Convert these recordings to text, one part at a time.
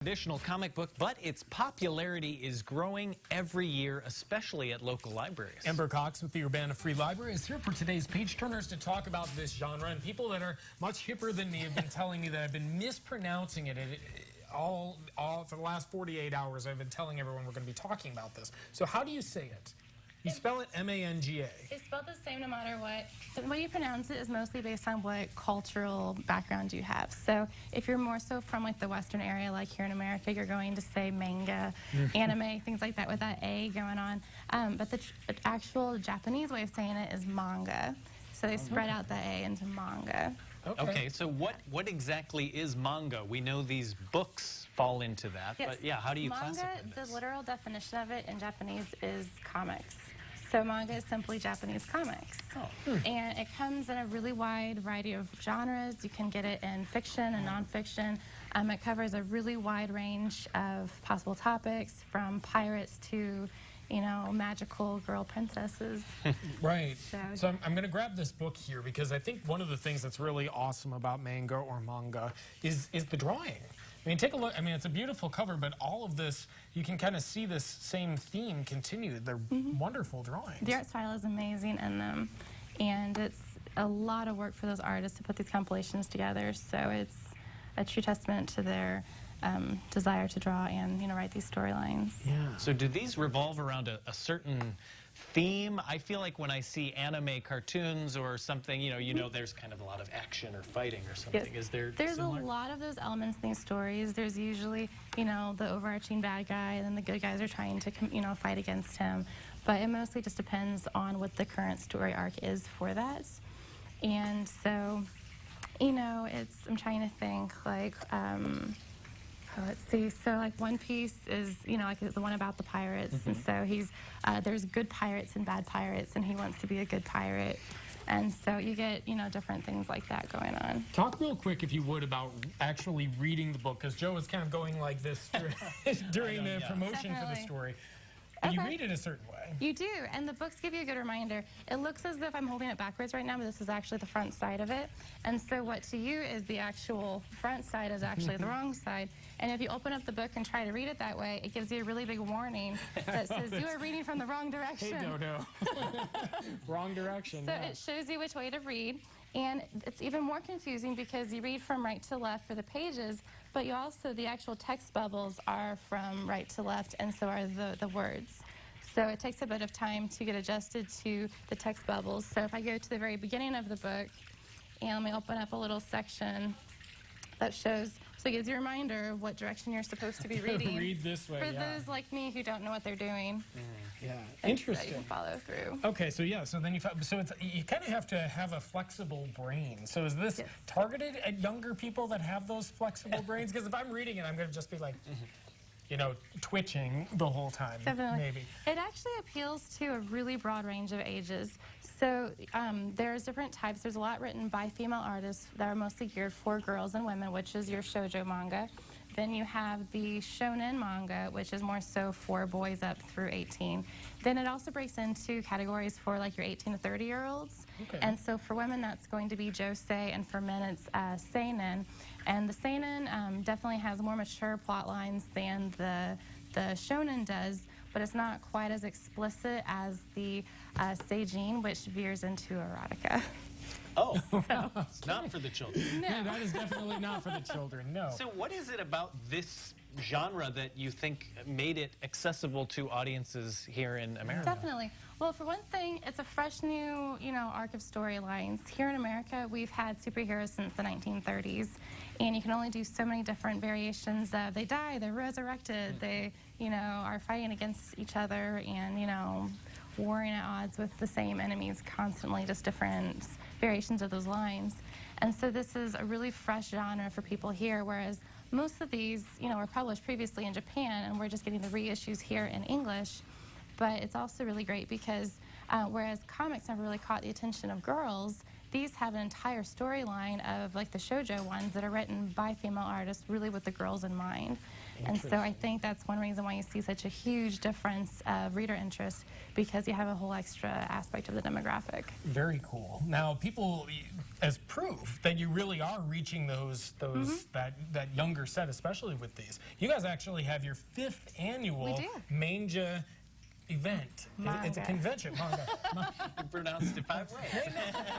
Traditional comic book, but its popularity is growing every year, especially at local libraries. Ember Cox with the Urbana Free Library is here for today's Page Turners to talk about this genre. And people that are much hipper than me have been telling me that I've been mispronouncing it. All for the last 48 hours, I've been telling everyone we're going to be talking about this. So how do you say it? You spell it M-A-N-G-A. It's spelled the same no matter what. The way you pronounce it is mostly based on what cultural background you have. So if you're more so from like the Western area, like here in America, you're going to say manga, anime, things like that with that A going on. But the actual Japanese way of saying it is manga. So they spread out the A into manga. Okay, so what exactly is manga? We know these books fall into that, Yes. But yeah, how do you classify Manga, this? the literal definition of it in Japanese is comics. So manga is simply Japanese comics. And it comes in a really wide variety of genres. You can get it in fiction and nonfiction. It covers a really wide range of possible topics, from pirates to, you know, magical girl princesses. Right. So I'm going to grab this book here because I think one of the things that's really awesome about manga or manga is the drawing. I mean, take a look. I mean, it's a beautiful cover, but all of this, you can kind of see this same theme continue. They're wonderful drawings. The art style is amazing in them, and it's a lot of work for those artists to put these compilations together. So it's a true testament to their desire to draw and, you know, write these storylines. Yeah. So do these revolve around a certain theme? I feel like when I see anime cartoons or something, you know, there's kind of a lot of action or fighting or something. Yes. Is there There's similar? a lot of those elements in these stories. There's usually, you know, the overarching bad guy, and then the good guys are trying to, you know, fight against him. But it mostly just depends on what the current story arc is for that. And so, you know, I'm trying to think, like, let's see. So, like, One Piece is, you know, like the one about the pirates. And so there's good pirates and bad pirates, and he wants to be a good pirate. And so you get, you know, different things like that going on. Talk real quick, if you would, about actually reading the book, because Joe was kind of going like this during the promotion for the story. But you read it a certain way. You do, and the books give you a good reminder. It looks as if I'm holding it backwards right now, but this is actually the front side of it. And so what to you is the actual front side is actually the wrong side. And if you open up the book and try to read it that way, it gives you a really big warning that says you are reading from the wrong direction. Hey, Dodo. Wrong direction. So it shows you which way to read. And it's even more confusing because you read from right to left for the pages, but you also, the actual text bubbles are from right to left, and so are the words. So it takes a bit of time to get adjusted to the text bubbles. So if I go to the very beginning of the book, and let me open up a little section that shows, so it gives you a reminder of what direction you're supposed to be reading. Read this way, For those like me who don't know what they're doing. Yeah, And interesting. So you can follow through. Okay, so yeah, so then you kind of have to have a flexible brain. So is this targeted at younger people that have those flexible brains? Because if I'm reading it, I'm going to just be like, you know, twitching the whole time. Definitely. Maybe. It actually appeals to a really broad range of ages. So there's different types. There's a lot written by female artists that are mostly geared for girls and women, which is your shoujo manga. Then you have the shonen manga, which is more so for boys up through 18. Then it also breaks into categories for like your 18 to 30-year-olds. Okay. And so for women, that's going to be josei, and for men, it's seinen. And the seinen definitely has more mature plot lines than the shonen does, but it's not quite as explicit as the seijin, which veers into erotica. Oh, it's not for the children. No. Yeah, that is definitely not for the children, no. So what is it about this genre that you think made it accessible to audiences here in America? Definitely. Well, for one thing, it's a fresh new, you know, arc of storylines. Here in America, we've had superheroes since the 1930s, and you can only do so many different variations of they die, they're resurrected, they, you know, are fighting against each other and, you know, warring at odds with the same enemies constantly, just different variations of those lines. And so this is a really fresh genre for people here, whereas most of these, you know, were published previously in Japan, and we're just getting the reissues here in English. But it's also really great because whereas comics never really caught the attention of girls, these have an entire storyline of like the shoujo ones that are written by female artists, really with the girls in mind. And so I think that's one reason why you see such a huge difference of reader interest, because you have a whole extra aspect of the demographic. Very cool. Now, people, as proof that you really are reaching that younger set, especially with these, you guys actually have your 5th annual Manga event. It's a convention. Manga. You pronounced it 5 ways.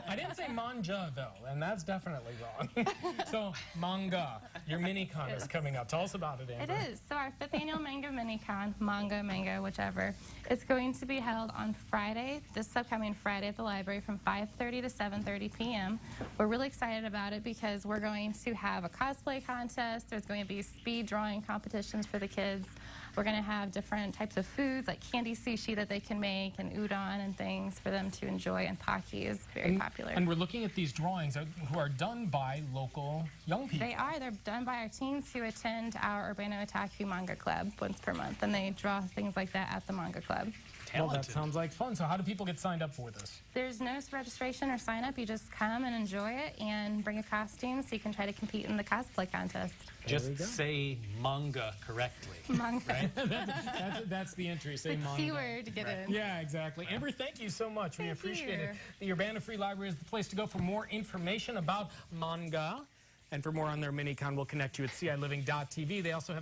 I didn't say manja though, and that's definitely wrong. So Manga, your mini con is coming up. Tell us about it, Amber. It is. So our 5th annual Manga Mini Con, manga, mango, whichever, it's going to be held on Friday, this upcoming Friday at the library from 5:30 to 7:30 p.m. We're really excited about it because we're going to have a cosplay contest. There's going to be speed drawing competitions for the kids. We're going to have different types of foods like candy sushi that they can make and udon and things for them to enjoy, and Pocky is very popular. And we're looking at these drawings who are done by local young people. They are. They're done by our teens who attend our Urbana Otaku Manga Club once per month, and they draw things like that at the Manga Club. Well, that sounds like fun. So how do people get signed up for this? There's no registration or sign up. You just come and enjoy it and bring a costume so you can try to compete in the cosplay contest. Just say manga correctly. Manga. Right? That's the entry. Say manga. Keyword to get in. Yeah, exactly. Amber, thank you so much. We appreciate you. it. The Urbana Free Library is the place to go for more information about manga. And for more on their mini con, we'll connect you at CILiving.tv. They also have